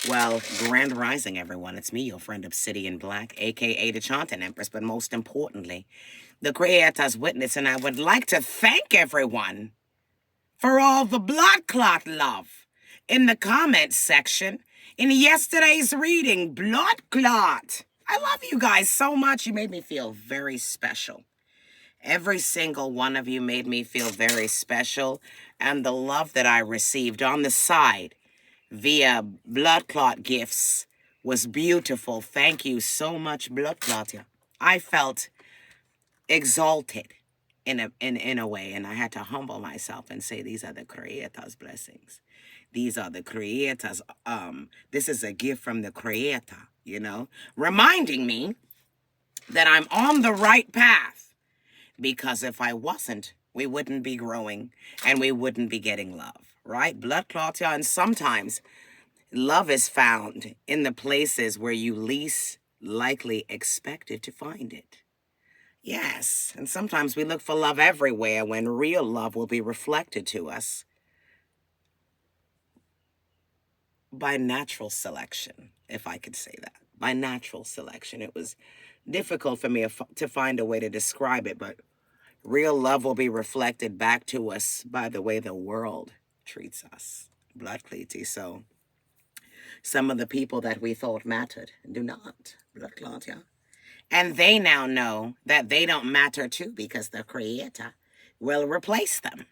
Well, grand rising, everyone. It's me, your friend Obsidian Black, aka the Chanting Empress, but most importantly, the Creator's Witness, and I would like to thank everyone for all the blood clot love in the comments section in yesterday's reading, Blood Clot. I love you guys so much. You made me feel very special. Every single one of you made me feel very special, and the love that I received on the side via blood clot gifts was beautiful. Thank you so much, blood clot. I felt exalted in a way, and I had to humble myself and say, these are the Creator's blessings. These are the Creator's. This is a gift from the Creator, reminding me that I'm on the right path. Because if I wasn't, we wouldn't be growing and we wouldn't be getting love, right? Blood clot, and sometimes love is found in the places where you least likely expected to find it. Yes, and sometimes we look for love everywhere when real love will be reflected to us by natural selection, if I could say that. By natural selection. It was difficult for me to find a way to describe it, but real love will be reflected back to us by the way the world treats us. Blood cleaty. So some of the people that we thought mattered do not. Blood clot, yeah. And they now know that they don't matter too because the Creator will replace them.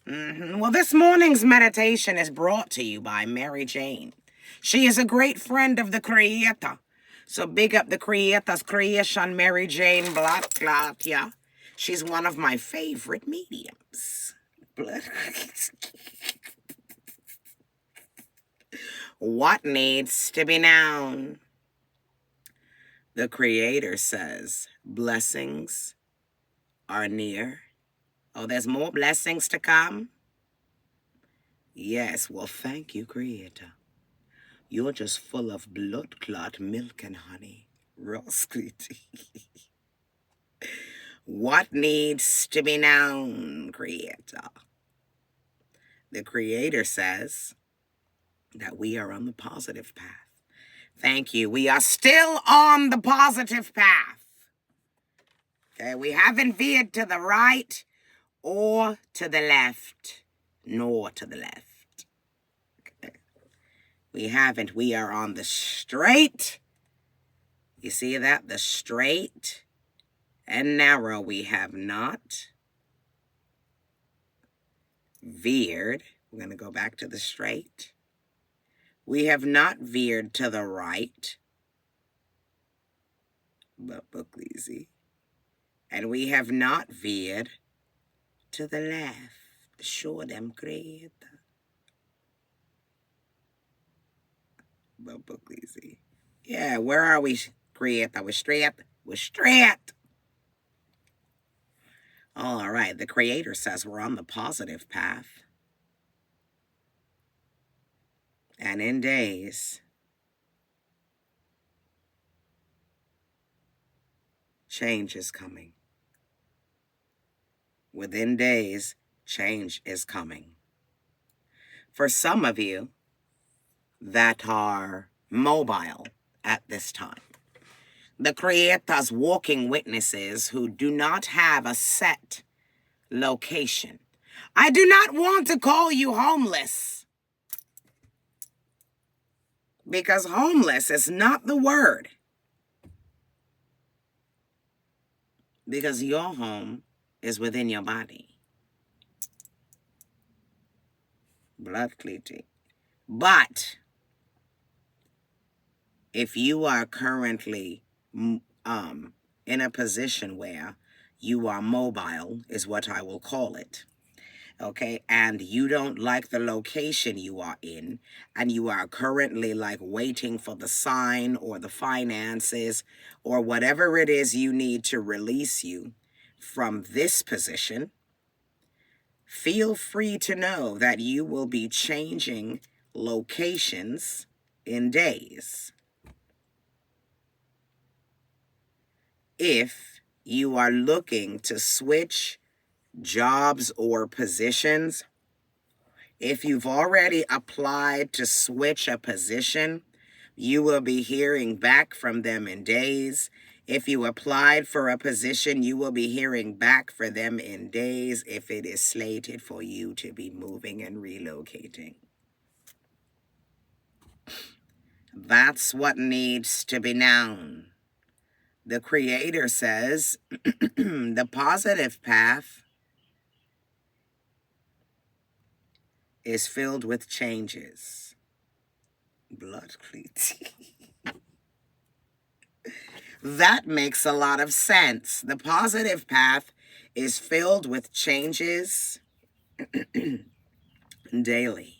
Well, this morning's meditation is brought to you by Mary Jane. She is a great friend of the Creator. So big up the Creator's creation, Mary Jane Blood Clot, yeah. She's one of my favorite mediums. What needs to be known? The Creator says, blessings are near. Oh, there's more blessings to come? Yes, well, thank you, Creator. You're just full of blood clot milk and honey. Rosclity. What needs to be known, Creator? The Creator says that we are on the positive path. Thank you. We are still on the positive path. Okay, we haven't veered to the right or to the left, nor to the left. Okay. We haven't. We are on the straight. You see that? The straight and narrow. We have not veered. We're going to go back to the straight. We have not veered to the right, but book easy. And we have not veered to the left. Show them, Creator. But book easy. Yeah, where are we, Creator? We're straight. We're straight. All right, the Creator says we're on the positive path. And in days, change is coming. Within days, change is coming. For some of you that are mobile at this time, the Creator's walking witnesses who do not have a set location. I do not want to call you homeless, because homeless is not the word. Because your home is within your body. Blood cleating. But if you are currently in a position where you are mobile, is what I will call it, okay, and you don't like the location you are in, and you are currently like waiting for the sign or the finances or whatever it is you need to release you from this position, feel free to know that you will be changing locations in days. If you are looking to switch jobs or positions, If you've already applied to switch a position, you will be hearing back from them in days. If you applied for a position, you will be hearing back for them in days if it is slated for you to be moving and relocating. That's what needs to be known. The Creator says the positive path is filled with changes. Bloodclawt. That makes a lot of sense. The positive path is filled with changes daily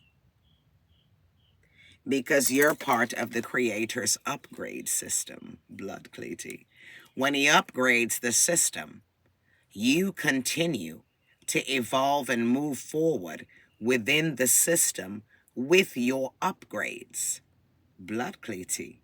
because you're part of the Creator's upgrade system, Bloodclawt. When he upgrades the system, you continue to evolve and move forward within the system with your upgrades, Bloodclawt.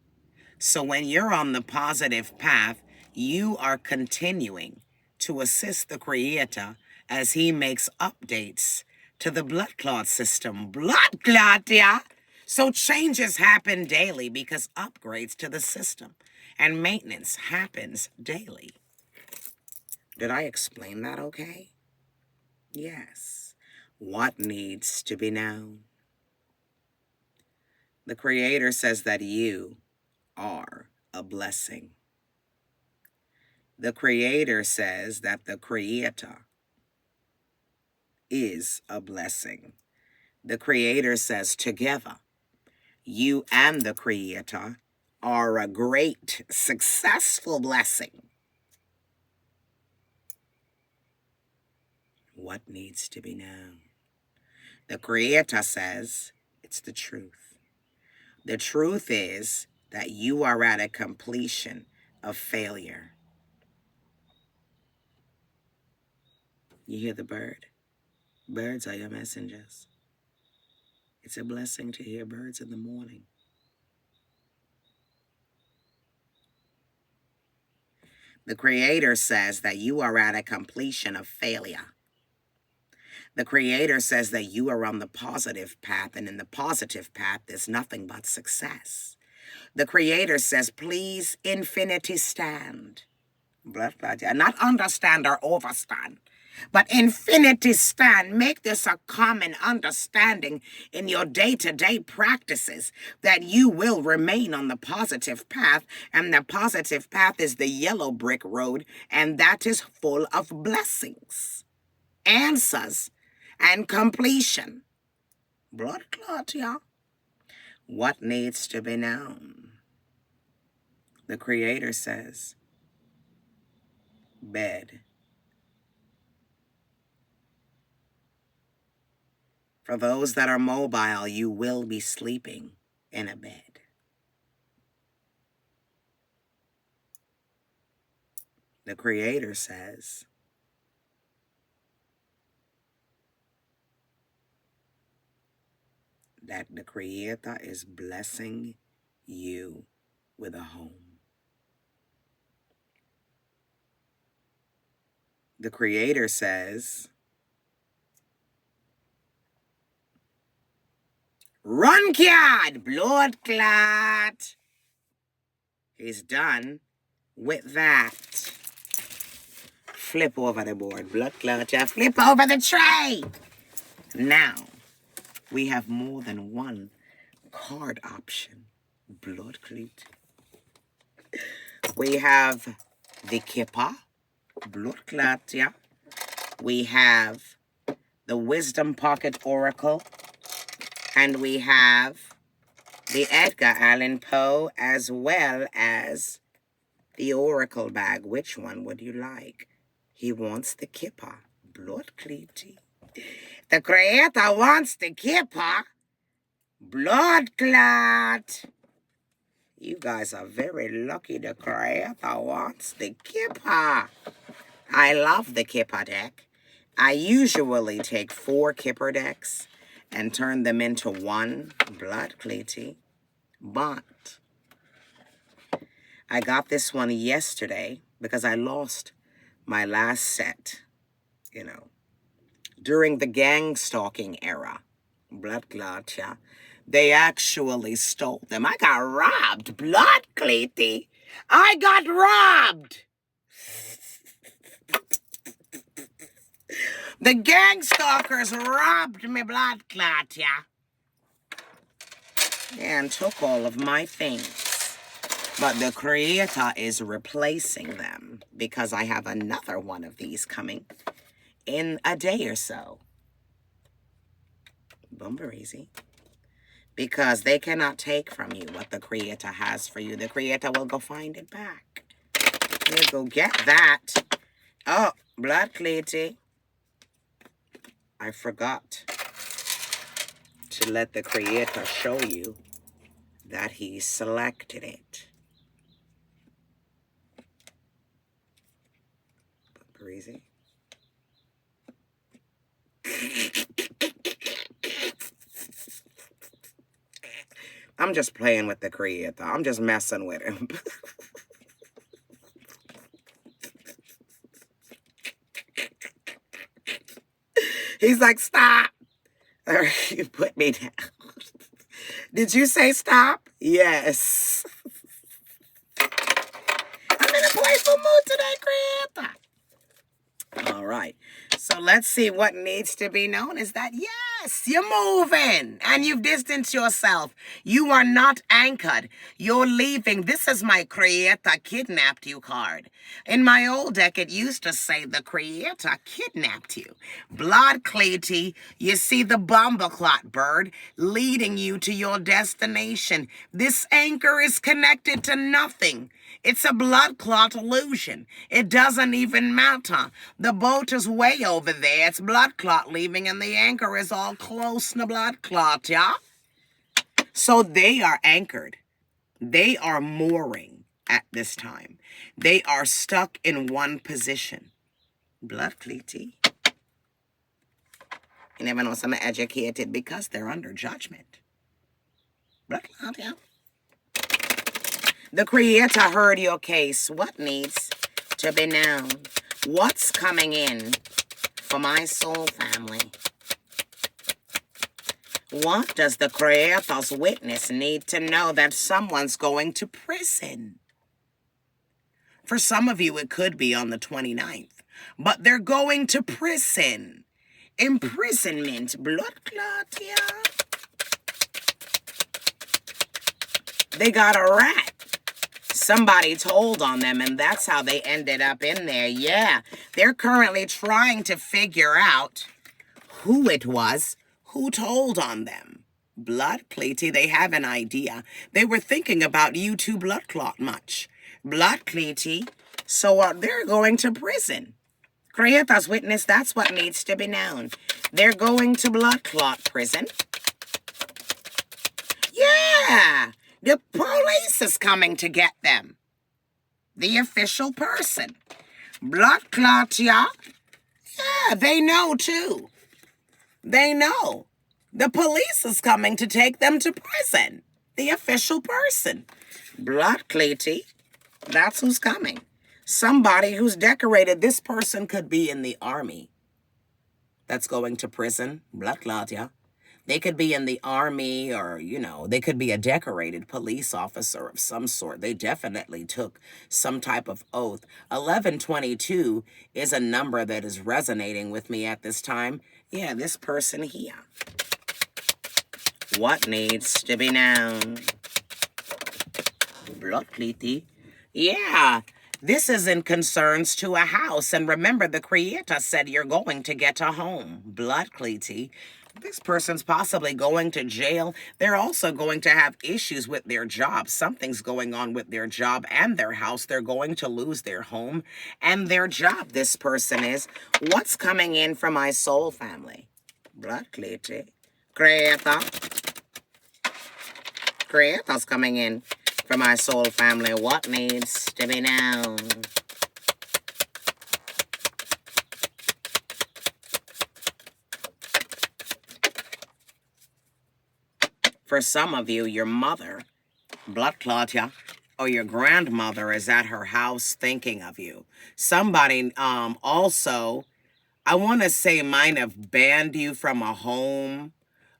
So when you're on the positive path, you are continuing to assist the Creator as he makes updates to the bloodclawt system. Bloodclawt, yeah. So changes happen daily because upgrades to the system and maintenance happens daily. Did I explain that okay? Yes. What needs to be known? The Creator says that you are a blessing. The Creator says that the Creator is a blessing. The Creator says together, you and the Creator are a great, successful blessing. What needs to be known? The Creator says it's the truth. The truth is that you are at a completion of failure. You hear the bird? Birds are your messengers. It's a blessing to hear birds in the morning. The Creator says that you are at a completion of failure. The Creator says that you are on the positive path, and in the positive path, there's nothing but success. The Creator says, please, infinity stand. Not understand or overstand, but infinity stand. Make this a common understanding in your day-to-day practices that you will remain on the positive path, and the positive path is the yellow brick road, and that is full of blessings, answers, and completion. Bloodclawt, y'all. What needs to be known? The Creator says, bed. For those that are mobile, you will be sleeping in a bed. The Creator says, that the Creator is blessing you with a home. The Creator says, run, kid, bloodclawt. He's done with that. Flip over the board, bloodclawt. Yeah, flip over the tray. Now, we have more than one card option, bloodclawt. We have the Kipper, bloodclawt, yeah. We have the Wisdom Pocket Oracle, and we have the Edgar Allan Poe, as well as the Oracle bag. Which one would you like? He wants the Kipper, bloodclawt. The Creator wants the Kipper, bloodclawt. You guys are very lucky. The Creator wants the Kipper. I love the Kipper deck. I usually take 4 Kipper decks and turn them into one bloodclawt. But I got this one yesterday because I lost my last set, during the gang stalking era. Blood clot, yeah. They actually stole them. I got robbed. Blood cleaty. I got robbed. The gang stalkers robbed me, blood clot, yeah. And took all of my things. But the creator is replacing them because I have another one of these coming in a day or so. Bumper easy. Because they cannot take from you what the creator has for you. The creator will go find it back. They go get that. Oh, blood cleaty. I forgot to let the creator show you that he selected it. Breezy. I'm just playing with the creator. I'm just messing with him. He's like, stop. You put me down. Did you say stop? Yes. I'm in a playful mood today, creator. All right. So let's see what needs to be known is that, yes, you're moving and you've distanced yourself. You are not anchored. You're leaving. This is my creator kidnapped you card. In my old deck, it used to say the creator kidnapped you. Blood cleaty, you see the bloodclawt bird leading you to your destination. This anchor is connected to nothing. It's a bloodclawt illusion. It doesn't even matter. The boat is way over there. It's bloodclawt leaving and the anchor is all close to bloodclawt, yeah? So they are anchored. They are mooring at this time. They are stuck in one position. Blood cleaty. You never know some are educated because they're under judgment. Bloodclawt, yeah? The creator heard your case. What needs to be known? What's coming in for my soul family? What does the creator's witness need to know that someone's going to prison? For some of you, it could be on the 29th, but they're going to prison. Imprisonment, bloodclawt, yeah. They got a rat. Somebody told on them, and that's how they ended up in there. Yeah, they're currently trying to figure out who it was who told on them. Blood cleaty, they have an idea. They were thinking about you two bloodclawt much. Blood cleaty, so they're going to prison. Creator's witness, that's what needs to be known. They're going to bloodclawt prison. Yeah! The police is coming to get them. The official person. Bloodclawt, yeah? Yeah, they know too. They know. The police is coming to take them to prison. The official person. Blood cleaty. That's who's coming. Somebody who's decorated. This person could be in the army. That's going to prison. Bloodclawt, yeah? They could be in the army or, they could be a decorated police officer of some sort. They definitely took some type of oath. 1122 is a number that is resonating with me at this time. Yeah, this person here. What needs to be known? Blood cleaty. Yeah, this is in concerns to a house. And remember, the creator said you're going to get a home. Blood cleaty. This person's possibly going to jail. They're also going to have issues with their job. Something's going on with their job and their house. They're going to lose their home and their job. This person is. What's coming in from my soul family? Blood cleaty. Creator. Creator's coming in from my soul family. What needs to be known? For some of you, your mother, bloodclawt, yeah, or your grandmother is at her house thinking of you. Somebody also, I want to say, might have banned you from a home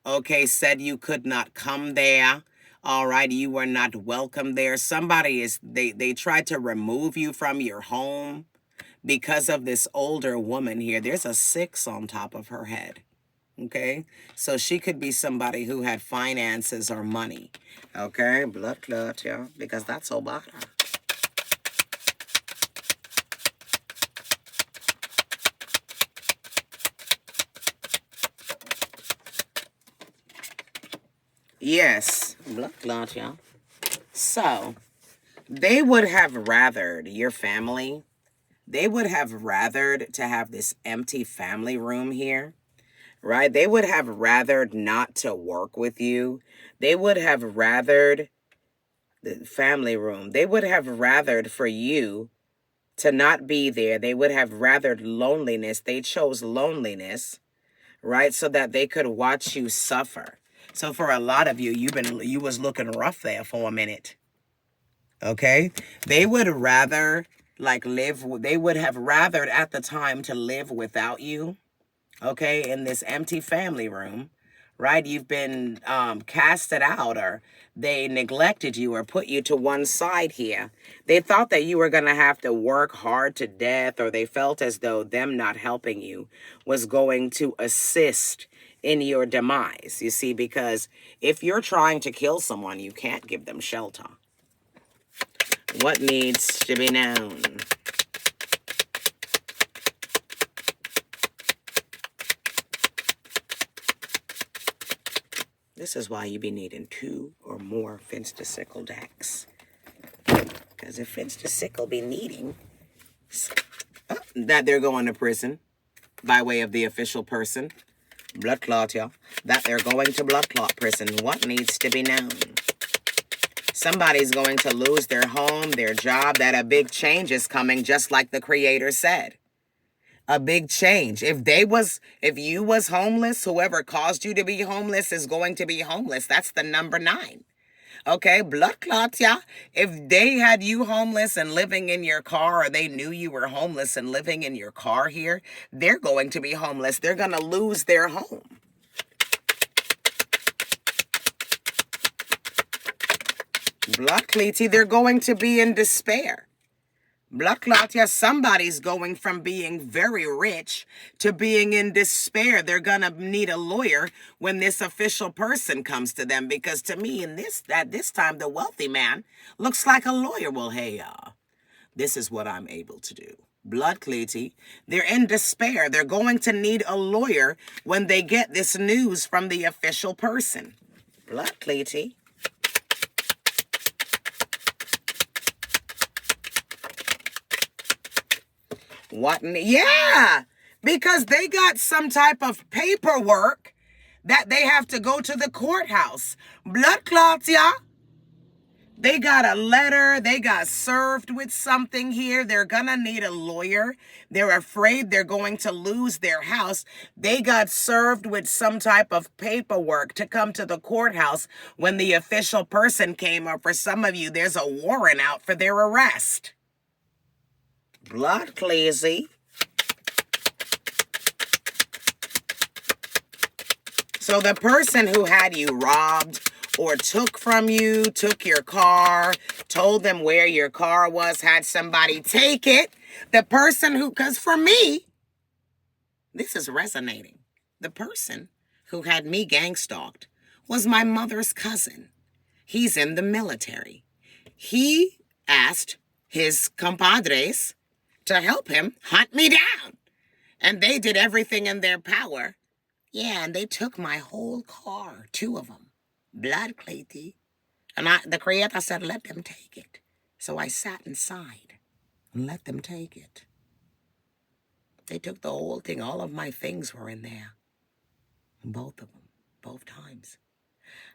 okay, said you could not come there. All right, you were not welcome there. Somebody they tried to remove you from your home because of this older woman here. There's a 6 on top of her head. Okay, so she could be somebody who had finances or money. Okay, blood clot, yeah, because that's Obata. Yes, blood clot, yeah. So they would have rathered your family. They would have rathered to have this empty family room here, right? They would have rathered not to work with you. They would have rathered the family room. They would have rathered for you to not be there. They would have rathered loneliness. They chose loneliness, right? So that they could watch you suffer. So for a lot of you, you was looking rough there for a minute. Okay? They would rather they would have rathered at the time to live without you, okay, in this empty family room, right? You've been casted out, or they neglected you or put you to one side here. They thought that you were going to have to work hard to death, or they felt as though them not helping you was going to assist in your demise, you see, because if you're trying to kill someone, you can't give them shelter. What needs to be known? This is why you be needing 2 or more fence to sickle decks. Because if fence to sickle be needing that they're going to prison by way of the official person, blood clot, y'all, that they're going to blood clot prison, what needs to be known? Somebody's going to lose their home, their job, that a big change is coming, just like the Creator said. A big change. If you was homeless, whoever caused you to be homeless is going to be homeless. That's the number 9. Okay, blood clots, yeah. If they had you homeless and living in your car, or they knew you were homeless and living in your car here, they're going to be homeless. They're going to lose their home. Blood cleaty, they're going to be in despair. Blood clot, yeah, somebody's going from being very rich to being in despair. They're going to need a lawyer when this official person comes to them, because to me, at this time, the wealthy man looks like a lawyer. Well, hey, this is what I'm able to do. Blood cleaty, they're in despair. They're going to need a lawyer when they get this news from the official person. Blood cleaty. What? Yeah, because they got some type of paperwork that they have to go to the courthouse. Blood clots, yeah. They got a letter. They got served with something here. They're going to need a lawyer. They're afraid they're going to lose their house. They got served with some type of paperwork to come to the courthouse when the official person came, or for some of you, there's a warrant out for their arrest. Blood crazy. So the person who had you robbed or took from you, took your car, told them where your car was, had somebody take it. The person who, because for me, this is resonating. The person who had me gang stalked was my mother's cousin. He's in the military. He asked his compadres to help him hunt me down. And they did everything in their power. Yeah, and they took my whole car, 2 of them. Blood clatey. And the Creator said, let them take it. So I sat inside and let them take it. They took the whole thing. All of my things were in there. Both of them. Both times.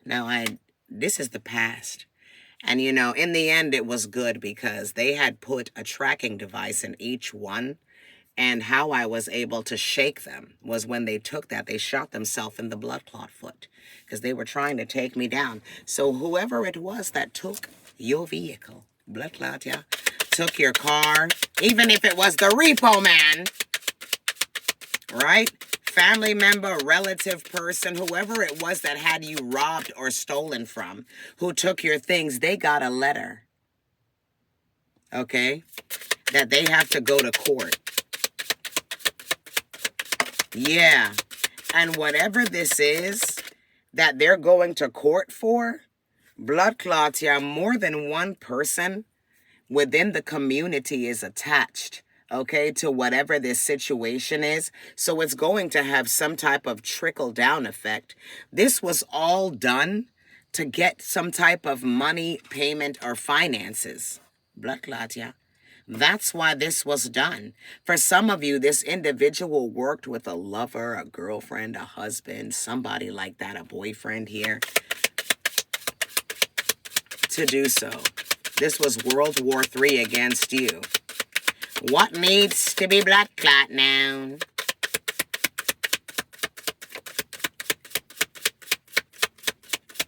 Now, this is the past. And, in the end, it was good because they had put a tracking device in each one. And how I was able to shake them was when they took that, they shot themselves in the blood clot foot because they were trying to take me down. So whoever it was that took your vehicle, blood clot, yeah, took your car, even if it was the repo man, right? family member, relative person, whoever it was that had you robbed or stolen from, who took your things, they got a letter, okay, that they have to go to court. Yeah. And whatever this is that they're going to court for, blood clots, yeah, more than one person within the community is attached, okay, to whatever this situation is. So it's going to have some type of trickle down effect. This was all done to get some type of money, payment, or finances. Blood clot, yeah. That's why this was done. For some of you, this individual worked with a lover, a girlfriend, a husband, somebody like that, a boyfriend here, to do so. This was World War III against you. What needs to be blood clot now?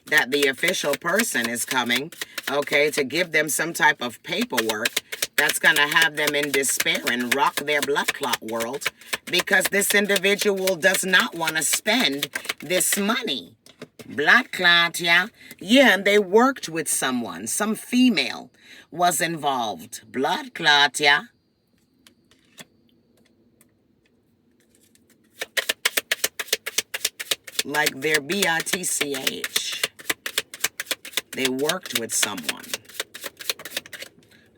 That the official person is coming, okay, to give them some type of paperwork that's going to have them in despair and rock their blood clot world, because this individual does not want to spend this money. Blood clot, yeah? Yeah, and they worked with someone. Some female was involved. Blood clot, yeah? Like their BITCH. They worked with someone.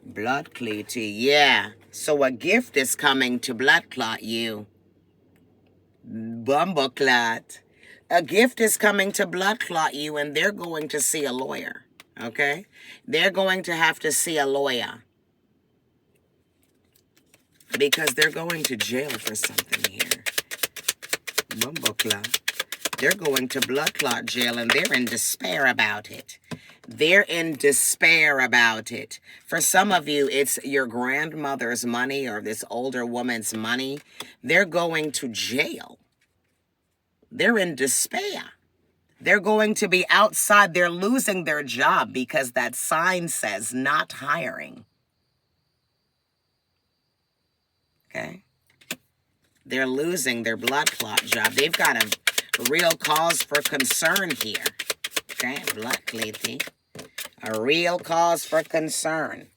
Blood clot, yeah. So a gift is coming to blood clot you. Bumble clot. A gift is coming to blood clot you, and they're going to see a lawyer, okay? They're going to have to see a lawyer because they're going to jail for something here. Bumble clot. They're going to blood clot jail, and they're in despair about it. They're in despair about it. For some of you, it's your grandmother's money or this older woman's money. They're going to jail. They're in despair. They're going to be outside. They're losing their job because that sign says not hiring. Okay? They're losing their blood clot job. They've got a real cause for concern here. Okay? Blood clotting. A real cause for concern.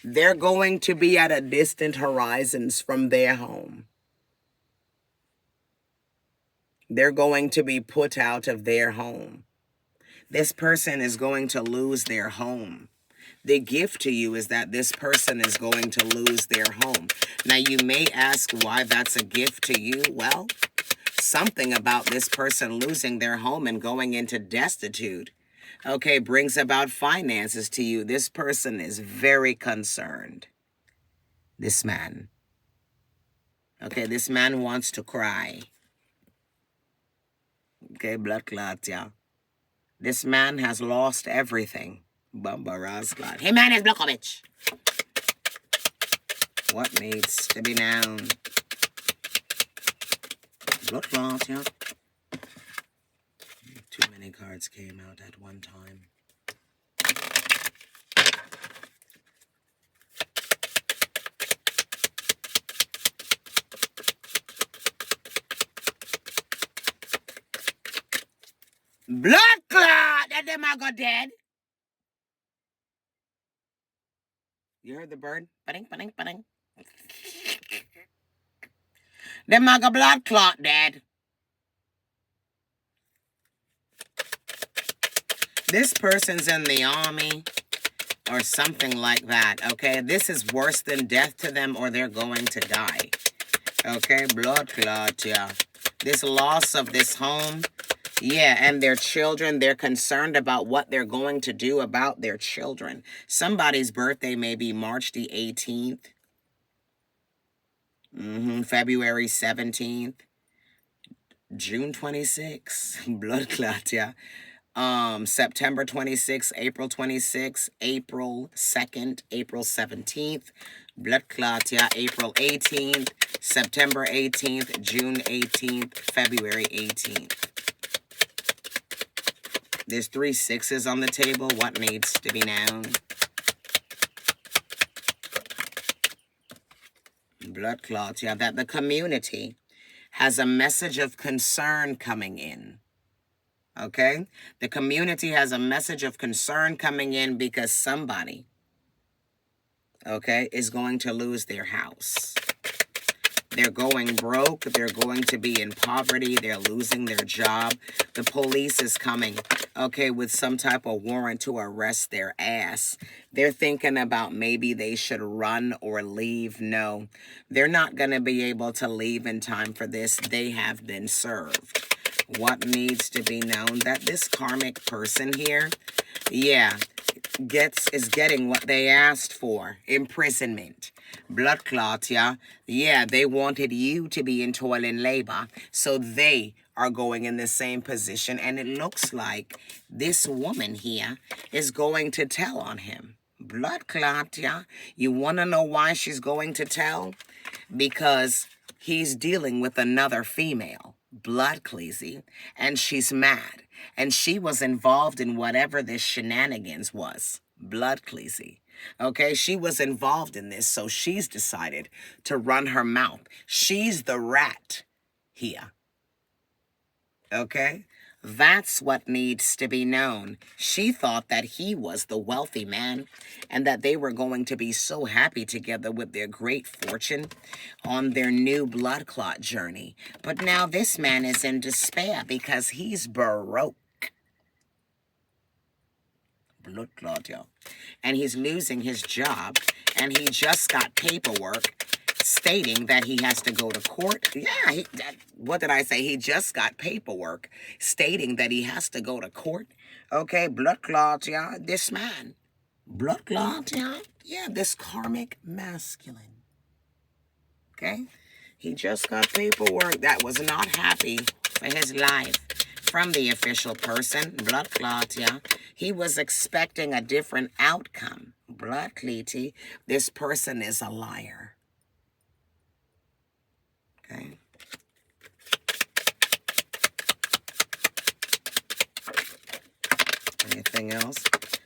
They're going to be at a distant horizons from their home. They're going to be put out of their home. This person is going to lose their home. The gift to you is that this person is going to lose their home. Now, you may ask why that's a gift to you. Well, something about this person losing their home and going into destitute, okay, brings about finances to you. This person is very concerned. This man. Okay, this man wants to cry. Okay, blood clot, yeah. This man has lost everything. Bumba Rasclot. Hey, man, it's Blockovich. What needs to be known? Blood clot, yeah. Too many cards came out at one time. Blood clot! That them are got dead. You heard the bird? Ba-ding, ba-ding, ba-ding. Them are got blood clot dead. This person's in the army or something like that, okay? This is worse than death to them, or they're going to die. Okay, blood clot, yeah. This loss of this home, yeah, and their children, they're concerned about what they're going to do about their children. Somebody's birthday may be March the 18th. February 17th. June 26th. Blood clot, yeah. September 26th, April 26th, April 2nd, April 17th, blood clot, yeah, April 18th, September 18th, June 18th, February 18th. There's 3 6s on the table. What needs to be known? Blood clot, yeah, that the community has a message of concern coming in. Okay? The community has a message of concern coming in because somebody, okay, is going to lose their house. They're going broke. They're going to be in poverty. They're losing their job. The police is coming, okay, with some type of warrant to arrest their ass. They're thinking about maybe they should run or leave. No, they're not going to be able to leave in time for this. They have been served. What needs to be known? That this karmic person here, yeah, is getting what they asked for. Imprisonment. Blood clot, yeah. Yeah, they wanted you to be in toil and labor, so they are going in the same position, and it looks like this woman here is going to tell on him. Blood clot, yeah. You want to know why she's going to tell? Because he's dealing with another female, blood cleasy, and she's mad. And she was involved in whatever this shenanigans was. Blood cleasy. Okay, she was involved in this, so she's decided to run her mouth. She's the rat here. Okay? That's what needs to be known. She thought that he was the wealthy man and that they were going to be so happy together with their great fortune on their new blood clot journey. But now this man is in despair because he's broke. Blood clot, yo. And he's losing his job, and he just got paperwork stating that he has to go to court. Yeah, what did I say? He just got paperwork stating that he has to go to court. Okay, blood clot, yeah, this man. Blood clot, yeah. Yeah, this karmic masculine. Okay? He just got paperwork that was not happy for his life from the official person. Blood clot, yeah. He was expecting a different outcome. Blood cleaty. This person is a liar. Okay. Anything else?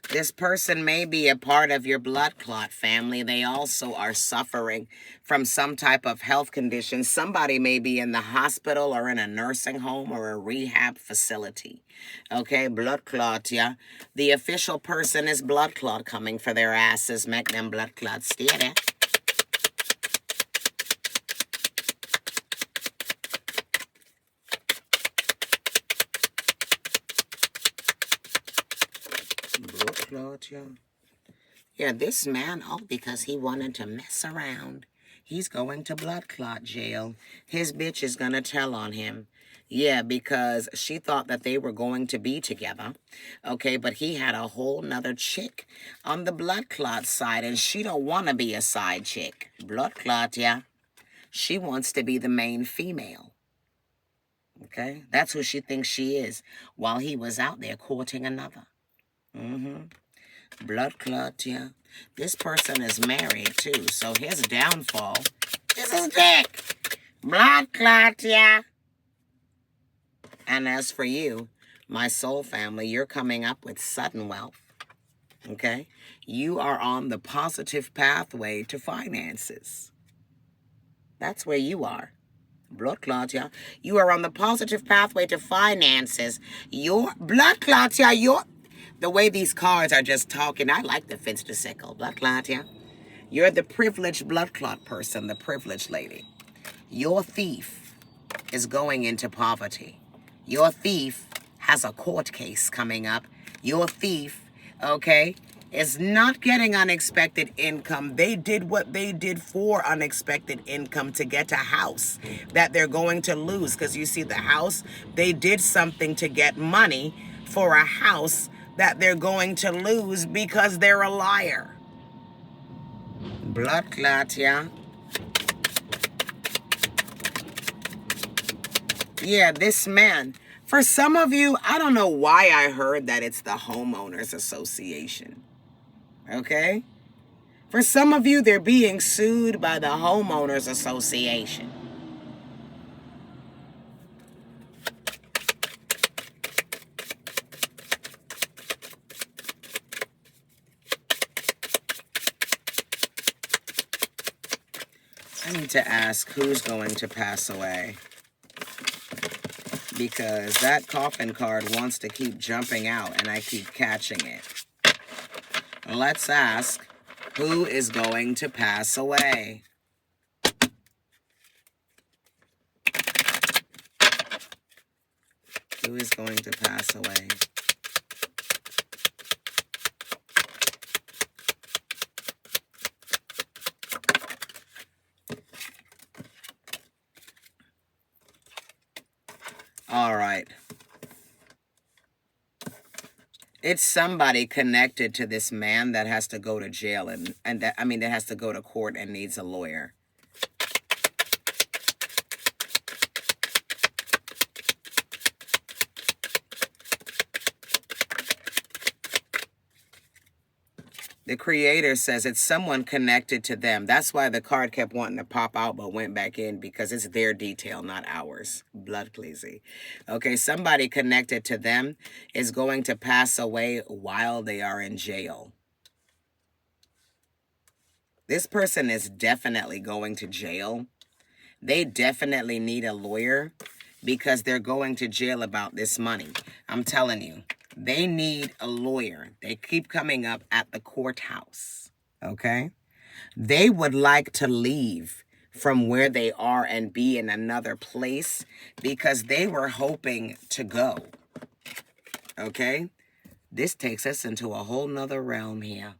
This person may be a part of your blood clot family. They also are suffering from some type of health condition. Somebody may be in the hospital or in a nursing home or a rehab facility. Okay, blood clot, yeah. The official person is blood clot coming for their asses. Make them blood clots steady. Blood clot, yeah. Yeah, this man, because he wanted to mess around. He's going to blood clot jail. His bitch is going to tell on him. Yeah, because she thought that they were going to be together. Okay, but he had a whole nother chick on the blood clot side, and she don't want to be a side chick. Blood clot, yeah. She wants to be the main female. Okay, that's who she thinks she is, while he was out there courting another. Blood clot, yeah. This person is married, too, so his downfall is his dick. Blood clot, yeah. And as for you, my soul family, you're coming up with sudden wealth, okay? You are on the positive pathway to finances. That's where you are. Blood clot, yeah. You are on the positive pathway to finances. Your blood clot, yeah, the way these cards are just talking, I like the fence to sickle. Blood clot, yeah. You're the privileged blood clot person, the privileged lady. Your thief is going into poverty. Your thief has a court case coming up. Your thief, okay, is not getting unexpected income. They did what they did for unexpected income to get a house that they're going to lose. Because you see the house, they did something to get money for a house that they're going to lose because they're a liar. Blood clot, yeah. Yeah, this man. For some of you, I don't know why I heard that it's the homeowners association. Okay? For some of you, they're being sued by the homeowners association. I need to ask who's going to pass away. because that coffin card wants to keep jumping out and I keep catching it. Let's ask, who is going to pass away? Who is going to pass away? All right. It's somebody connected to this man that has to go to jail that has to go to court and needs a lawyer. The creator says it's someone connected to them. That's why the card kept wanting to pop out but went back in, because it's their detail, not ours. Blood cleasy. Okay, somebody connected to them is going to pass away while they are in jail. This person is definitely going to jail. They definitely need a lawyer because they're going to jail about this money. I'm telling you. They need a lawyer. They keep coming up at the courthouse, okay? They would like to leave from where they are and be in another place because they were hoping to go, okay? This takes us into a whole nother realm here.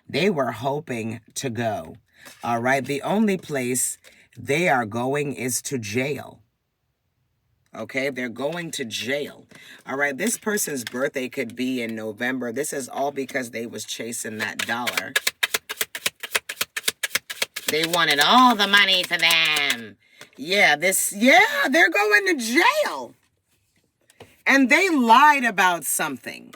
They were hoping to go, all right? The only place they are going is to jail. Okay, they're going to jail. All right, this person's birthday could be in November. This is all because they was chasing that dollar. They wanted all the money for them. Yeah, they're going to jail. And they lied about something.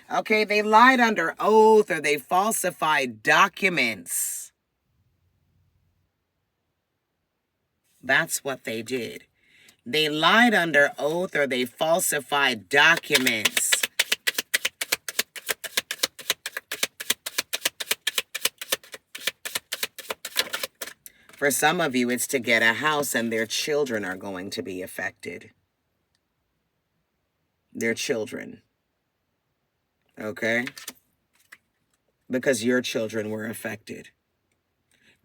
Okay, they lied under oath or they falsified documents. That's what they did. They lied under oath or they falsified documents. For some of you, it's to get a house and their children are going to be affected. Their children. Okay? Because your children were affected.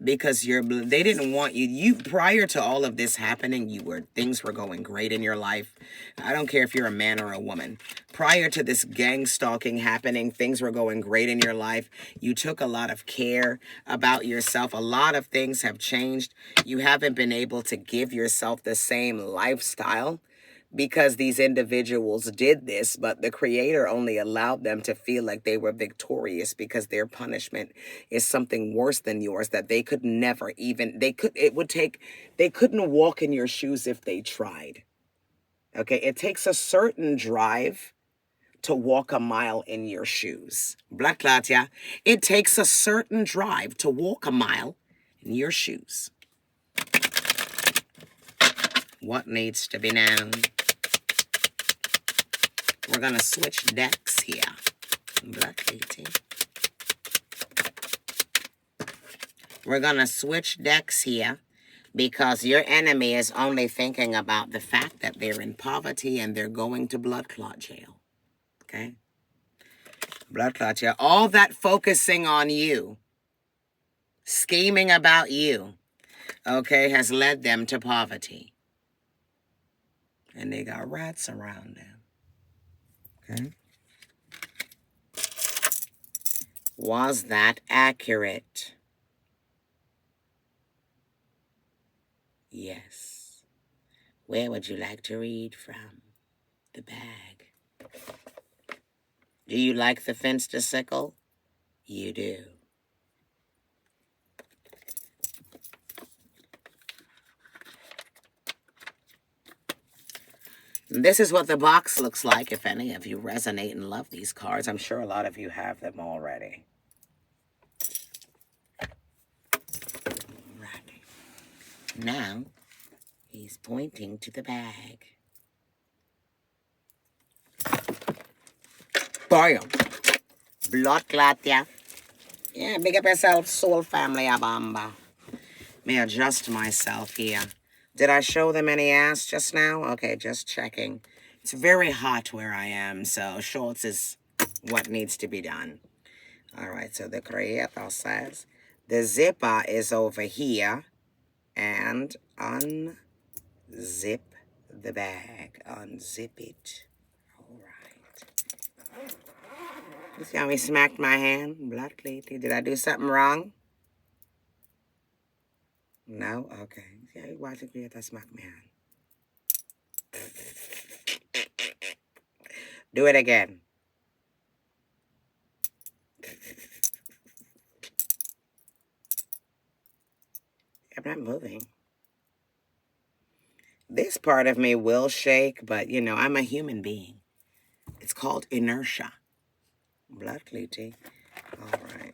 Because they didn't want you prior to all of this happening, things were going great in your life. I don't care if you're a man or a woman. Prior to this gang stalking happening, things were going great in your life. You took a lot of care about yourself. A lot of things have changed. You haven't been able to give yourself the same lifestyle because these individuals did this, but the creator only allowed them to feel like they were victorious because their punishment is something worse than yours that they could never even, they couldn't walk in your shoes if they tried. Okay, it takes a certain drive to walk a mile in your shoes. Bloodclawt, yeah? It takes a certain drive to walk a mile in your shoes. What needs to be known? We're going to switch decks here. We're going to switch decks here because your enemy is only thinking about the fact that they're in poverty and they're going to bloodclawt jail. Okay? Bloodclawt jail. All that focusing on you, scheming about you, okay, has led them to poverty. And they got rats around them. Okay. Was that accurate? Yes. Where would you like to read from? The bag. Do you like the finster-sickle? You do. This is what the box looks like if any of you resonate and love these cards. I'm sure a lot of you have them already. Right. Now, he's pointing to the bag. Bam. Bloodclawt, yeah. Yeah, big up yourself, soul family, abamba. May adjust myself here Did I show them any ass just now? Okay, just checking. It's very hot where I am, so shorts is what needs to be done. All right, so the creator says the zipper is over here, and unzip the bag. Unzip it. All right. You see how he smacked my hand? Blood cleaty. Did I do something wrong? No? Okay. See how you watch the creator smack my hand? Do it again. I'm not moving. This part of me will shake, but, you know, I'm a human being. It's called inertia. Blood cleaty. All right.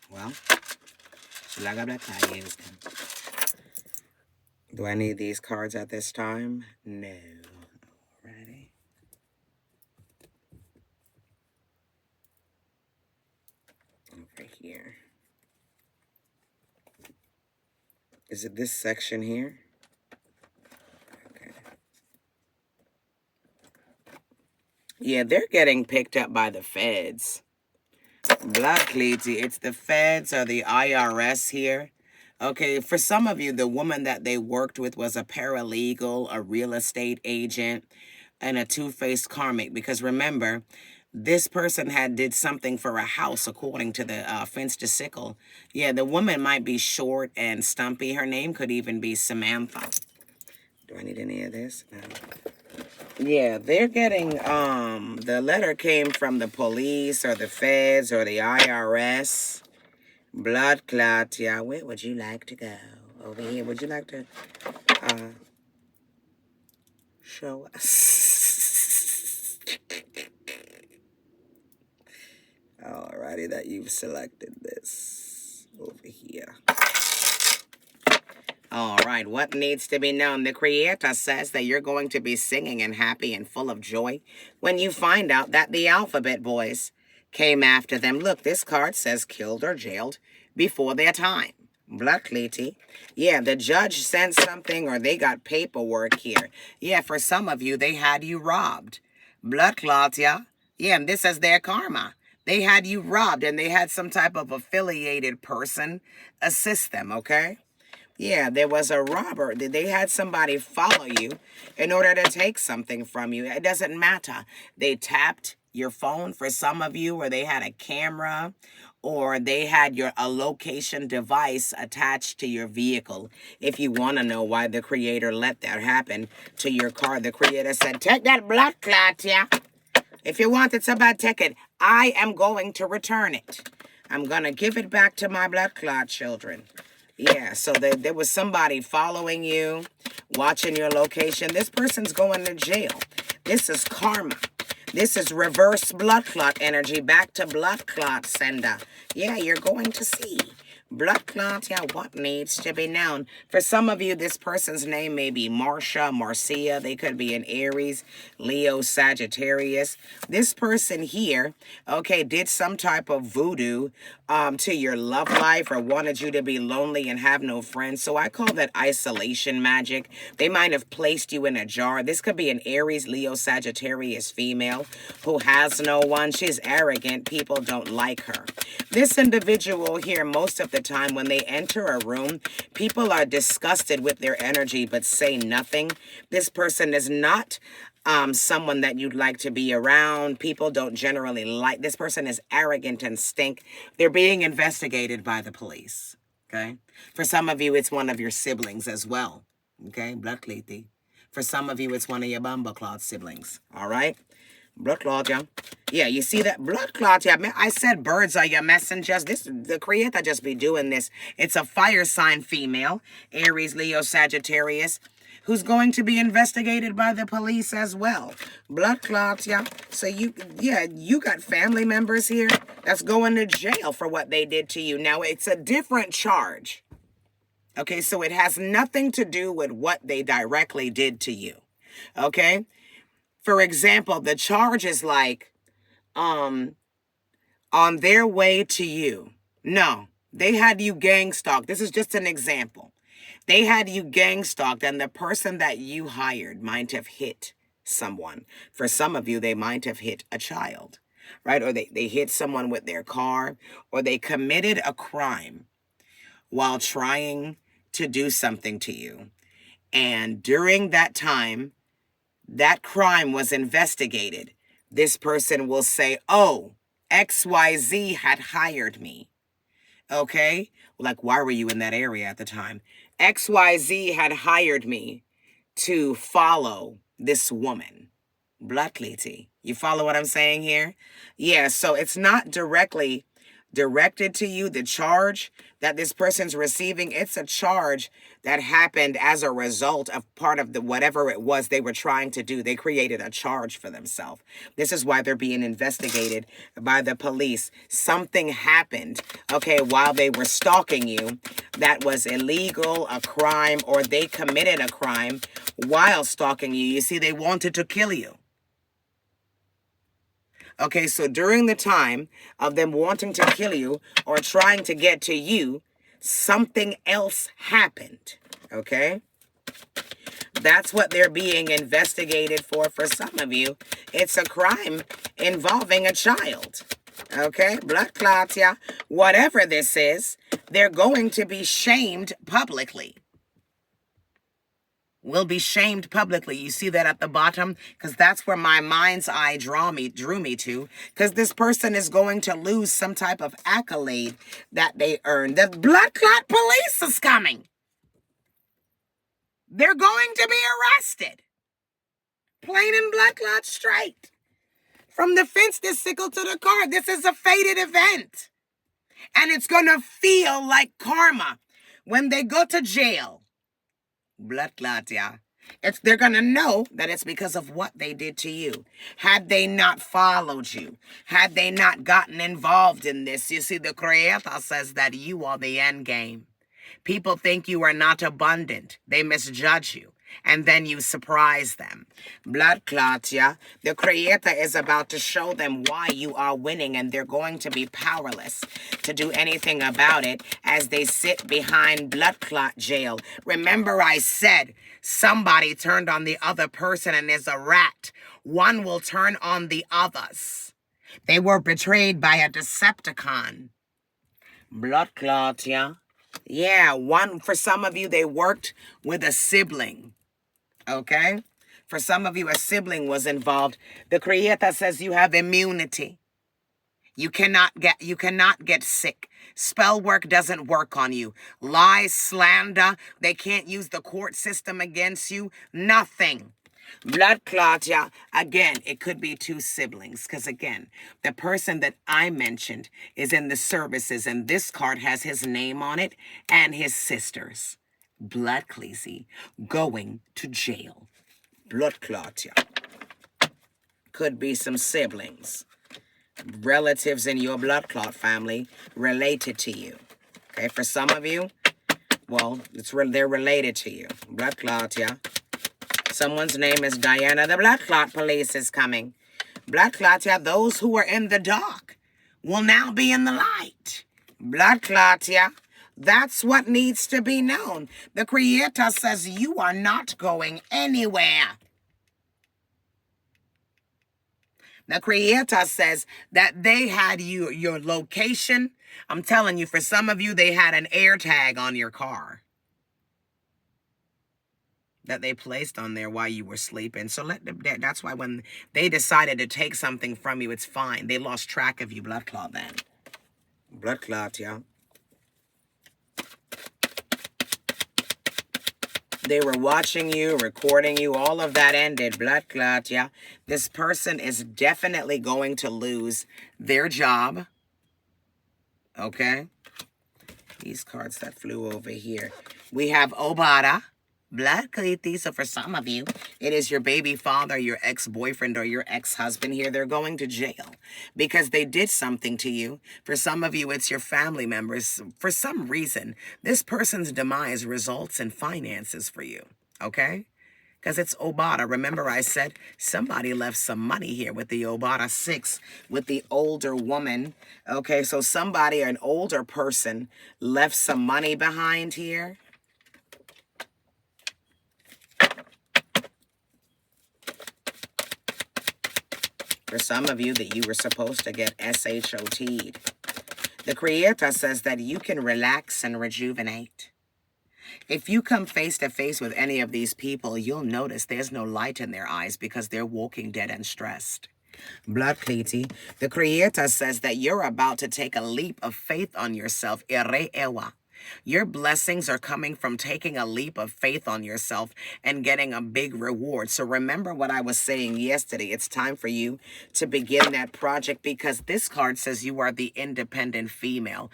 Well, do I need these cards at this time? No. Alrighty. Over here. Is it this section here? Okay. Yeah, they're getting picked up by the feds. Blood cleaty, it's the feds or the IRS here. Okay, for some of you, the woman that they worked with was a paralegal, a real estate agent, and a two-faced karmic. Because remember, this person did something for a house, according to the fence to sickle. Yeah, the woman might be short and stumpy. Her name could even be Samantha. Do I need any of this? No. Yeah, they're getting, the letter came from the police or the feds or the IRS. Blood clot, yeah. Where would you like to go? Over here. Would you like to, show us? Alrighty, that you've selected this over here. All right, what needs to be known? The Creator says that you're going to be singing and happy and full of joy when you find out that the Alphabet Boys came after them. Look, this card says killed or jailed before their time. Blood cleaty. Yeah, the judge sent something or they got paperwork here. Yeah, for some of you, they had you robbed. Blood clot, yeah? Yeah, and this is their karma. They had you robbed and they had some type of affiliated person assist them, okay? Yeah, there was a robber. They had somebody follow you in order to take something from you. It doesn't matter. They tapped your phone for some of you, or they had a camera, or they had a location device attached to your vehicle. If you want to know why the Creator let that happen to your car, the Creator said, take that blood clot, yeah? If you want it so bad, take it. I am going to return it. I'm going to give it back to my blood clot children. Yeah, so there was somebody following you, watching your location. This person's going to jail. This is karma. This is reverse blood clot energy back to blood clot sender. Yeah, you're going to see. Blood clot, yeah, what needs to be known? For some of you, this person's name may be Marcia, Marcia. They could be an Aries, Leo, Sagittarius. This person here, okay, did some type of voodoo to your love life or wanted you to be lonely and have no friends. So I call that isolation magic. They might have placed you in a jar. This could be an Aries, Leo, Sagittarius female who has no one. She's arrogant. People don't like her. This individual here, most of the time when they enter a room, people are disgusted with their energy but say nothing. This person is not someone that you'd like to be around. People don't generally like. This person is arrogant and stink. They're being investigated by the police. Okay? For some of you, it's one of your siblings as well. Okay? Blood cleaty. For some of you, it's one of your bumble clot siblings. All right? Blood clot, yeah. Yeah, you see that? Blood clot, yeah. I said birds are your messengers. The Creator just be doing this. It's a fire sign female. Aries, Leo, Sagittarius. who's going to be investigated by the police as well. Blood clots, yeah. So you got family members here that's going to jail for what they did to you. Now, it's a different charge. Okay, so it has nothing to do with what they directly did to you. Okay? For example, the charge is like, on their way to you. No, they had you gang stalked. This is just an example. They had you gang stalked, and the person that you hired might have hit someone. For some of you, they might have hit a child, right? Or they hit someone with their car, or they committed a crime while trying to do something to you. And during that time, that crime was investigated. This person will say, oh, XYZ had hired me. Okay? Like, why were you in that area at the time? XYZ had hired me to follow this woman. Bloodclawt. You follow what I'm saying here? Yeah, so it's not directly directed to you. The charge that this person's receiving, it's a charge that happened as a result of part of the whatever it was they were trying to do. They created a charge for themselves. This is why they're being investigated by the police. Something happened, okay, while they were stalking you that was illegal, a crime, or they committed a crime while stalking you. You see, they wanted to kill you. Okay, so during the time of them wanting to kill you or trying to get to you, something else happened, okay? That's what they're being investigated for some of you. It's a crime involving a child, okay? Blood clots, yeah. Whatever this is, they're going to be shamed publicly. Will be shamed publicly. You see that at the bottom? Because that's where my mind's eye drew me to. Because this person is going to lose some type of accolade that they earned. The blood clot police is coming. They're going to be arrested. Plain and blood clot straight. From the fence, this sickle to the car. This is a fated event. And it's going to feel like karma when they go to jail. Blood clot, yeah. They're going to know that it's because of what they did to you. Had they not followed you, had they not gotten involved in this, you see, the Creator says that you are the end game. People think you are not abundant. They misjudge you. And then you surprise them. Blood clot, yeah. The Creator is about to show them why you are winning, and they're going to be powerless to do anything about it as they sit behind blood clot jail. Remember, I said somebody turned on the other person, and there's a rat. One will turn on the others. They were betrayed by a Decepticon. Blood clot, yeah. Yeah, for some of you, they worked with a sibling. Okay? For some of you, a sibling was involved. The Creator says you have immunity. You cannot get sick. Spell work doesn't work on you. Lies, slander, they can't use the court system against you. Nothing. Blood clot, yeah. Again, it could be two siblings. Because again, the person that I mentioned is in the services, and this card has his name on it and his sisters. Blood cleasy going to jail. Blood clot, yeah. Could be some siblings, relatives in your blood clot family related to you. Okay, for some of you, well, they're related to you. Blood clot, yeah. Someone's name is Diana. The blood clot police is coming. Blood clot, yeah. Those who are in the dark will now be in the light. Blood clot, yeah. That's what needs to be known. The Creator says you are not going anywhere. The Creator says that they had your location. I'm telling you, for some of you, they had an air tag on your car that they placed on there while you were sleeping. So that's why when they decided to take something from you, it's fine. They lost track of you, blood clot then. Blood clot, yeah. They were watching you, recording you. All of that ended. Blood clot, yeah. This person is definitely going to lose their job. Okay. These cards that flew over here. We have Obata, Blood cleaty. So for some of you, it is your baby father, your ex-boyfriend, or your ex-husband here. They're going to jail because they did something to you. For some of you, it's your family members. For some reason, this person's demise results in finances for you, okay? Because it's Obata. Remember I said somebody left some money here with the Obata 6, with the older woman. Okay, so somebody, an older person, left some money behind here. For some of you that you were supposed to get SHOT'd. The Creator says that you can relax and rejuvenate. If you come face to face with any of these people, you'll notice there's no light in their eyes because they're walking dead and stressed. Blood cleaty. The Creator says that you're about to take a leap of faith on yourself. Ere ewa. Your blessings are coming from taking a leap of faith on yourself and getting a big reward. So remember what I was saying yesterday. It's time for you to begin that project because this card says you are the independent female.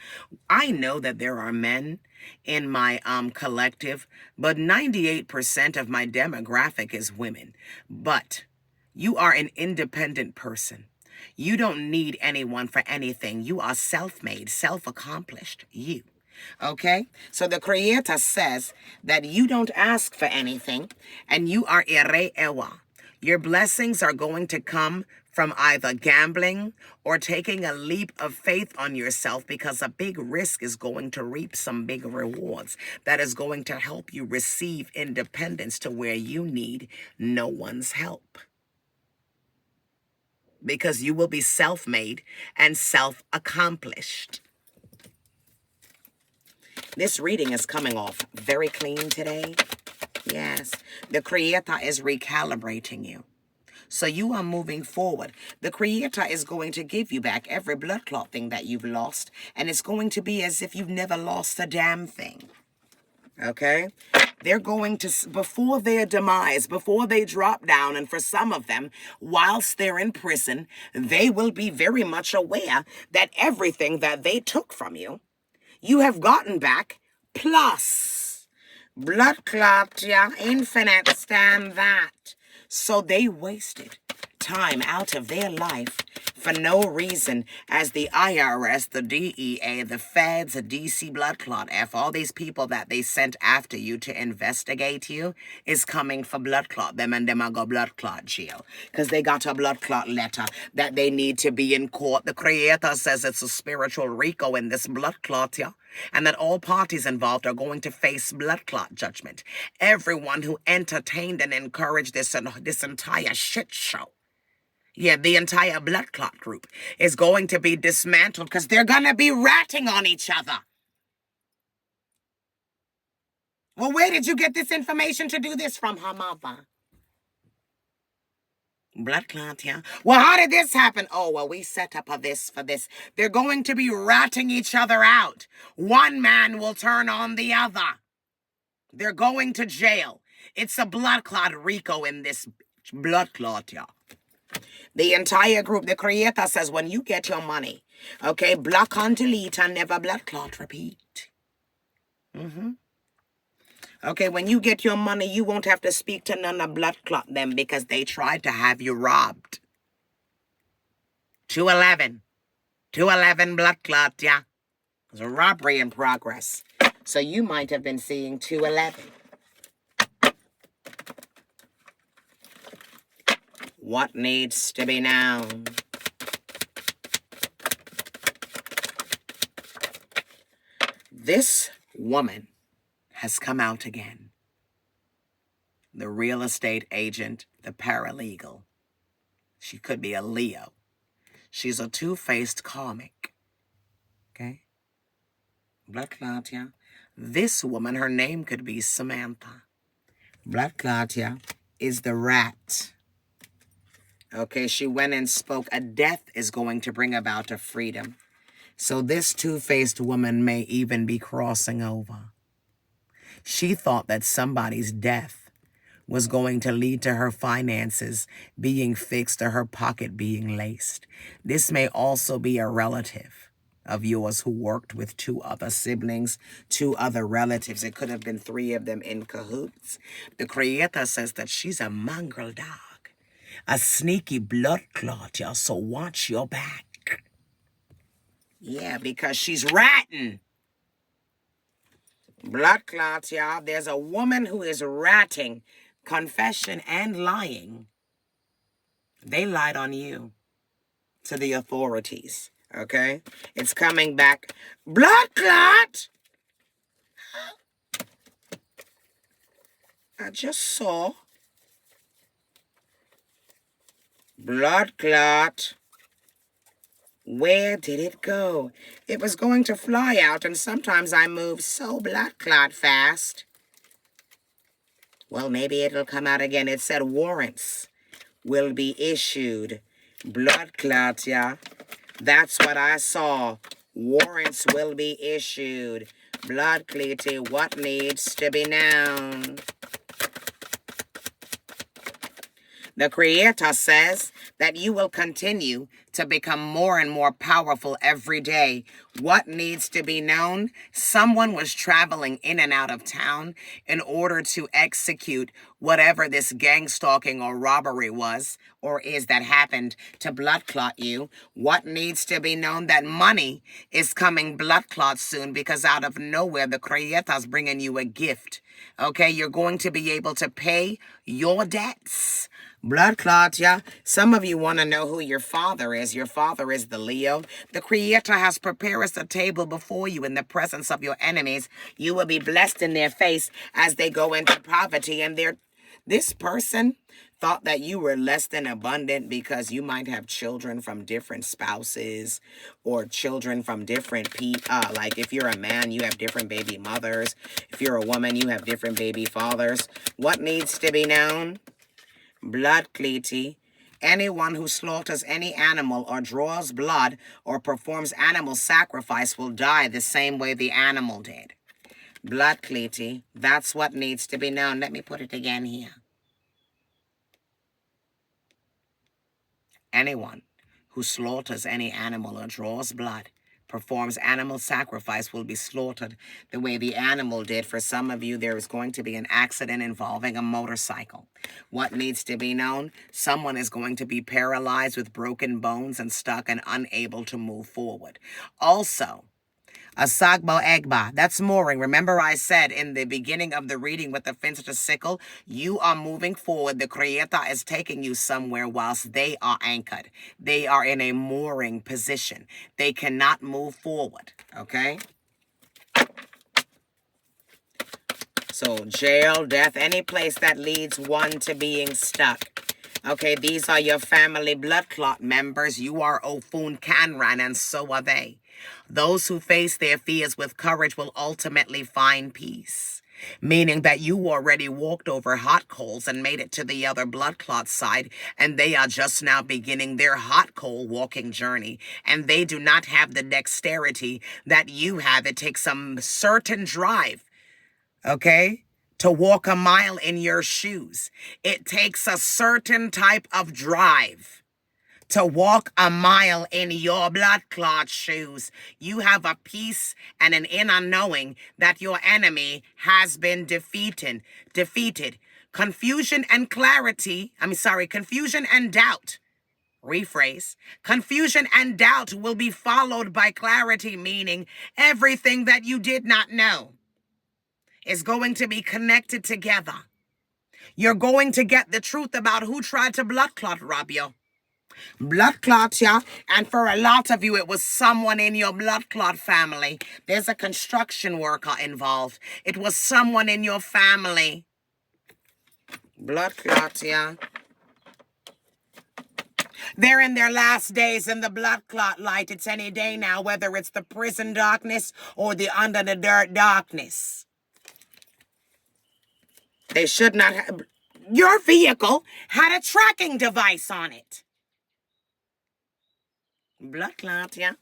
I know that there are men in my collective, but 98% of my demographic is women. But you are an independent person. You don't need anyone for anything. You are self-made, self-accomplished. You. Okay? So the Creator says that you don't ask for anything and you are ere ewa. Your blessings are going to come from either gambling or taking a leap of faith on yourself because a big risk is going to reap some big rewards that is going to help you receive independence to where you need no one's help. Because you will be self-made and self-accomplished. This reading is coming off very clean today. Yes, the Creator is recalibrating you. So you are moving forward. The Creator is going to give you back every blood clot thing that you've lost. And it's going to be as if you've never lost a damn thing. Okay? They're going to, before their demise, before they drop down, and for some of them, whilst they're in prison, they will be very much aware that everything that they took from you, you have gotten back, plus blood clot, yeah, infinite, stand that. So they wasted time out of their life for no reason, as the IRS, the DEA, the feds, the DC blood clot F, all these people that they sent after you to investigate you is coming for blood clot them, and them are go blood clot jail because they got a blood clot letter that they need to be in court. The Creator says it's a spiritual RICO in this blood clot, yeah, and that all parties involved are going to face blood clot judgment. Everyone who entertained and encouraged this entire shit show, yeah, the entire blood clot group is going to be dismantled because they're going to be ratting on each other. Well, where did you get this information to do this from, her mother? Blood clot, yeah. Well, how did this happen? Oh, well, we set up this for this. They're going to be ratting each other out. One man will turn on the other. They're going to jail. It's a blood clot RICO in this blood clot, yeah. The entire group, the Creator says, when you get your money, okay, block and delete and never blood clot repeat. Okay, when you get your money, you won't have to speak to none of blood clot them because they tried to have you robbed. 211. 211 blood clot, yeah. There's a robbery in progress. So you might have been seeing 211. What needs to be known? This woman has come out again. The real estate agent, the paralegal. She could be a Leo. She's a two-faced karmic. Okay? Blood clot, yeah. This woman, her name could be Samantha. Blood clot, yeah, is the rat. Okay, she went and spoke. A death is going to bring about a freedom. So this two-faced woman may even be crossing over. She thought that somebody's death was going to lead to her finances being fixed or her pocket being laced. This may also be a relative. of yours who worked with 2 other siblings, 2 other relatives. It could have been 3 of them in cahoots. The Creator says that she's a mongrel dog, a sneaky blood clot, y'all, so watch your back. Yeah, because she's ratting. Blood clots, y'all. There's a woman who is ratting, confession and lying. They lied on you to the authorities, okay? It's coming back. Blood clot! I just saw. Blood clot. Where did it go? It was going to fly out, and sometimes I move so blood clot fast. Well, maybe it'll come out again. It said warrants will be issued. Blood clot, yeah. That's what I saw. Warrants will be issued. Blood clotty, what needs to be known? The Creator says that you will continue to become more and more powerful every day. What needs to be known? Someone was traveling in and out of town in order to execute whatever this gang stalking or robbery was or is that happened to blood clot you. What needs to be known? That money is coming blood clot soon, because out of nowhere, the Creator is bringing you a gift. Okay, you're going to be able to pay your debts. Blood clots, yeah. Some of you want to know who your father is. Your father is the Leo. The Creator has prepared us a table before you in the presence of your enemies. You will be blessed in their face as they go into poverty. And this person thought that you were less than abundant because you might have children from different spouses or children from different people. Like if you're a man, you have different baby mothers. If you're a woman, you have different baby fathers. What needs to be known? Blood clotty. Anyone who slaughters any animal or draws blood or performs animal sacrifice will die the same way the animal did. Blood clotty. That's what needs to be known. Let me put it again here. Anyone who slaughters any animal or draws blood, performs animal sacrifice will be slaughtered the way the animal did. For some of you, there is going to be an accident involving a motorcycle. What needs to be known? Someone is going to be paralyzed with broken bones and stuck and unable to move forward. Also, Asagbo Egba, that's mooring. Remember I said in the beginning of the reading with the fence to sickle, you are moving forward. The Creator is taking you somewhere whilst they are anchored. They are in a mooring position. They cannot move forward, okay? So jail, death, any place that leads one to being stuck. Okay, these are your family blood clot members. You are Ofun Kanran, and so are they. Those who face their fears with courage will ultimately find peace, meaning that you already walked over hot coals and made it to the other blood clot side, and they are just now beginning their hot coal walking journey, and they do not have the dexterity that you have. It takes some certain drive, okay, to walk a mile in your shoes. It takes a certain type of drive to walk a mile in your blood clot shoes. You have a peace and an inner knowing that your enemy has been defeated. Confusion and doubt. Rephrase. Confusion and doubt will be followed by clarity, meaning everything that you did not know is going to be connected together. You're going to get the truth about who tried to blood clot rob you. Blood clot, yeah. And for a lot of you, it was someone in your blood clot family. There's a construction worker involved. It was someone in your family. Blood clot, yeah. They're in their last days in the blood clot light. It's any day now, whether it's the prison darkness or the under the dirt darkness. They should not have. Your vehicle had a tracking device on it. Blood clot, yeah.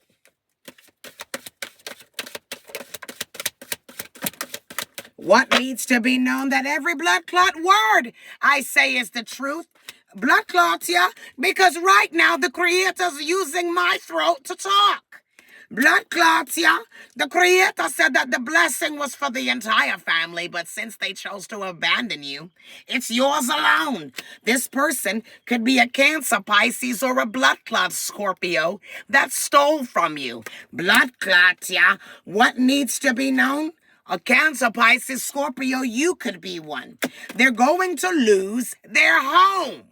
What needs to be known? That every blood clot word I say is the truth. Blood clots, yeah. Because right now the Creator's using my throat to talk. Blood clots, yeah. The Creator said that the blessing was for the entire family, but since they chose to abandon you, it's yours alone. This person could be a Cancer Pisces or a blood clot Scorpio that stole from you. Blood clots, yeah. What needs to be known? A Cancer Pisces Scorpio, you could be one. They're going to lose their home.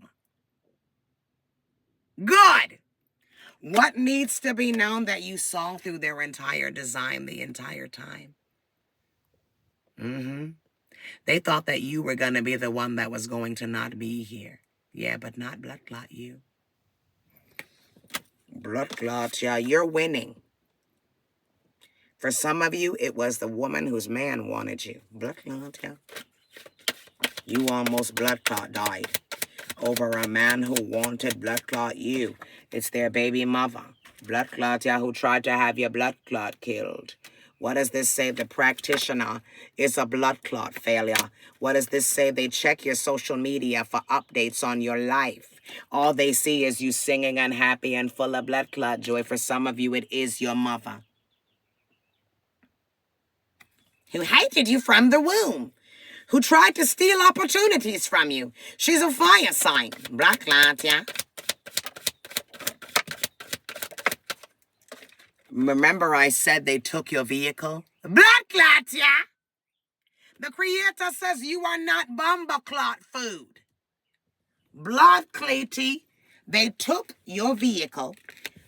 Good. What needs to be known that you saw through their entire design the entire time? They thought that you were going to be the one that was going to not be here. Yeah, but not blood clot you. Blood clot, yeah, you're winning. For some of you, it was the woman whose man wanted you. Blood clot, yeah. You almost blood clot died over a man who wanted blood clot you. It's their baby mother. Blood clot, yeah, who tried to have your blood clot killed. What does this say? The practitioner is a blood clot failure. What does this say? They check your social media for updates on your life. All they see is you singing unhappy and full of blood clot joy. For some of you, it is your mother, who hated you from the womb, who tried to steal opportunities from you. She's a fire sign. Blood clot, yeah. Remember I said they took your vehicle? Blood clot, yeah. The Creator says you are not bomber clot food. Blood clotty, they took your vehicle.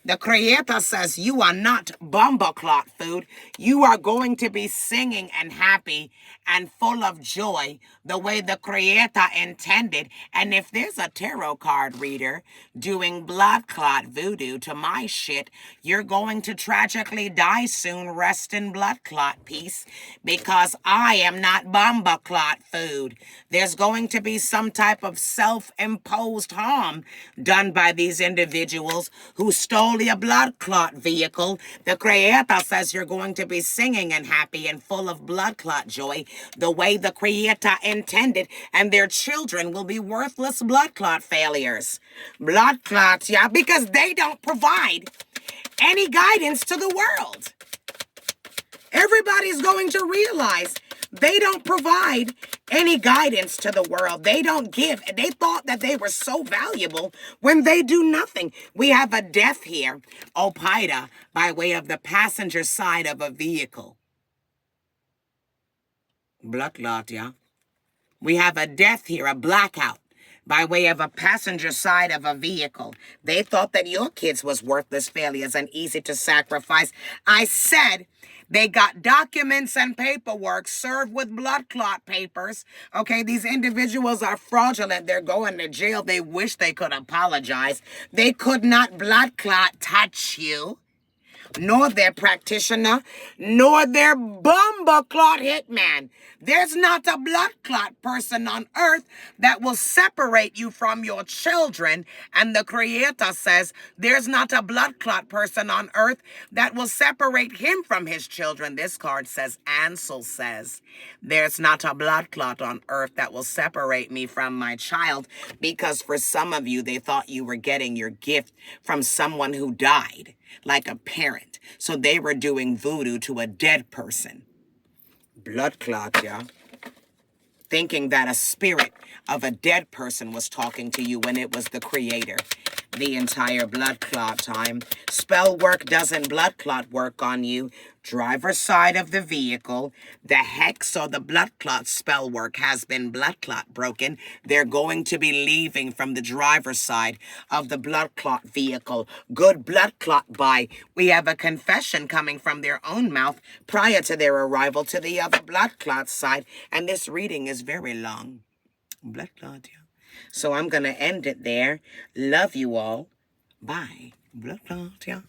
The Creator says you are not bomber clot food. You are going to be singing and happy and full of joy the way the Creator intended. And if there's a tarot card reader doing blood clot voodoo to my shit, you're going to tragically die soon. Rest in blood clot peace, because I am not bomber clot food. There's going to be some type of self-imposed harm done by these individuals who stole your blood clot vehicle. The Creator says you're going to be singing and happy and full of blood clot joy the way the Creator intended, and their children will be worthless blood clot failures. Blood clots, yeah, because they don't provide any guidance to the world. Everybody's going to realize they don't provide any guidance to the world. They don't give. They thought that they were so valuable when they do nothing. We have a death here, Opida, by way of the passenger side of a vehicle. Blood clot, yeah. We have a death here, a blackout, by way of a passenger side of a vehicle. They thought that your kids was worthless failures and easy to sacrifice. I said they got documents and paperwork served with blood clot papers. Okay, these individuals are fraudulent. They're going to jail. They wish they could apologize. They could not blood clot touch you, nor their practitioner, nor their bomber clot hitman. There's not a blood clot person on earth that will separate you from your children. And the Creator says there's not a blood clot person on earth that will separate him from his children. This card says, Ansel says, there's not a blood clot on earth that will separate me from my child, because for some of you, they thought you were getting your gift from someone who died, like a parent. So they were doing voodoo to a dead person. Blood clot, yeah. Thinking that a spirit of a dead person was talking to you when it was the Creator. The entire blood clot time. Spell work doesn't blood clot work on you. Driver's side of the vehicle. The hex or the blood clot spell work has been blood clot broken. They're going to be leaving from the driver's side of the blood clot vehicle. Good blood clot by. We have a confession coming from their own mouth prior to their arrival to the other blood clot side. And this reading is very long. Blood clot, yeah. So I'm going to end it there. Love you all. Bye. Blood clot, yeah.